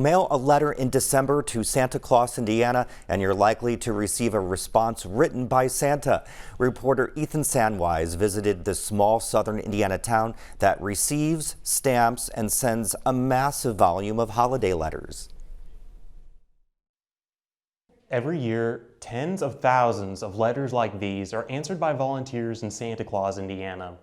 Mail a letter in December to Santa Claus, Indiana, and you're likely to receive a response written by Santa. Reporter Ethan Sandwise visited the small southern Indiana town that receives, stamps, and sends a massive volume of holiday letters. Every year, tens of thousands of letters like these are answered by volunteers in Santa Claus, Indiana.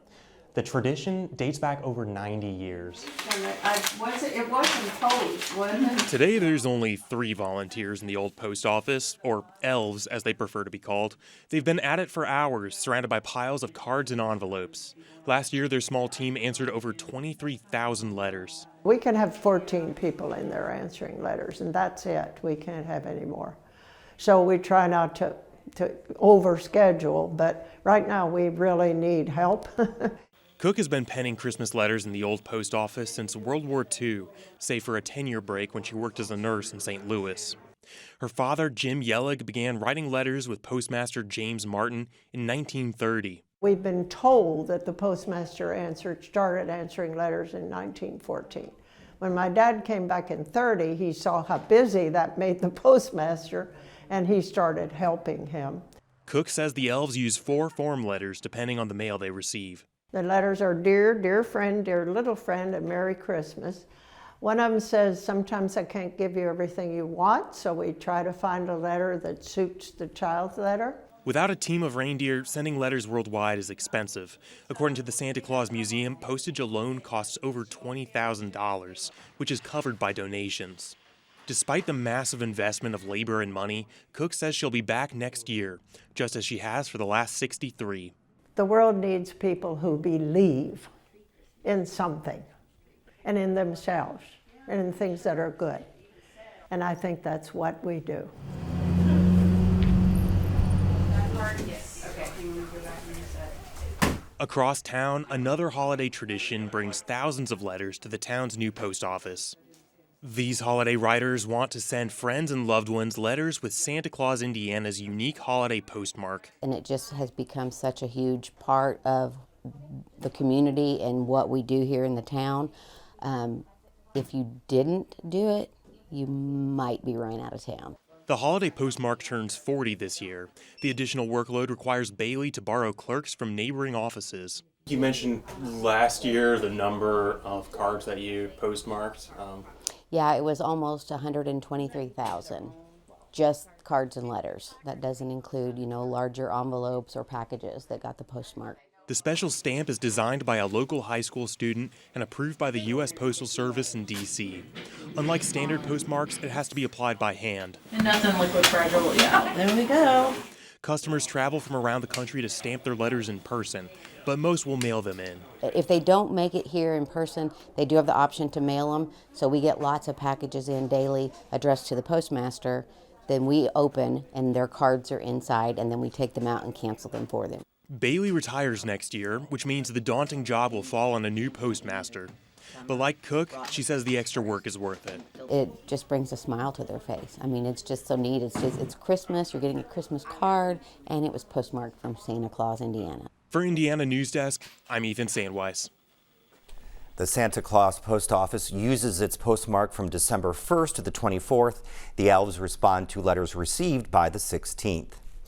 The tradition dates back over 90 years. It wasn't posed, wasn't it? Today there's only 3 volunteers in the old post office, or elves as they prefer to be called. They've been at it for hours, surrounded by piles of cards and envelopes. Last year their small team answered over 23,000 letters. We can have 14 people in there answering letters, and that's it. We can't have any more. So we try not to overschedule, but right now we really need help. Cook has been penning Christmas letters in the old post office since World War II, save for a 10-year break when she worked as a nurse in St. Louis. Her father, Jim Yellig, began writing letters with postmaster James Martin in 1930. We've been told that the postmaster started answering letters in 1914. When my dad came back in 30, he saw how busy that made the postmaster, and he started helping him. Cook says the elves use 4 form letters depending on the mail they receive. The letters are dear, dear friend, dear little friend, and Merry Christmas. One of them says, sometimes I can't give you everything you want, so we try to find a letter that suits the child's letter. Without a team of reindeer, sending letters worldwide is expensive. According to the Santa Claus Museum, postage alone costs over $20,000, which is covered by donations. Despite the massive investment of labor and money, Cook says she'll be back next year, just as she has for the last 63. The world needs people who believe in something and in themselves and in things that are good. And I think that's what we do. Across town, another holiday tradition brings thousands of letters to the town's new post office. These holiday writers want to send friends and loved ones letters with Santa Claus, Indiana's unique holiday postmark. And it just has become such a huge part of the community and what we do here in the town. If you didn't do it, you might be run out of town. The holiday postmark turns 40 this year. The additional workload requires Bailey to borrow clerks from neighboring offices. You mentioned last year the number of cards that you postmarked. Yeah, it was almost 123,000, just cards and letters. That doesn't include, larger envelopes or packages that got the postmark. The special stamp is designed by a local high school student and approved by the U.S. Postal Service in D.C. Unlike standard postmarks, it has to be applied by hand. And nothing liquid fragile, yeah. There we go. Customers travel from around the country to stamp their letters in person, but most will mail them in. If they don't make it here in person, they do have the option to mail them. So we get lots of packages in daily addressed to the postmaster. Then we open and their cards are inside, and then we take them out and cancel them for them. Bailey retires next year, which means the daunting job will fall on a new postmaster. But like Cook, she says the extra work is worth it. It just brings a smile to their face. I mean, it's just so neat. It's Christmas, you're getting a Christmas card, and it was postmarked from Santa Claus, Indiana. For Indiana News Desk, I'm Ethan Sandwise. The Santa Claus Post Office uses its postmark from December 1st to the 24th. The elves respond to letters received by the 16th.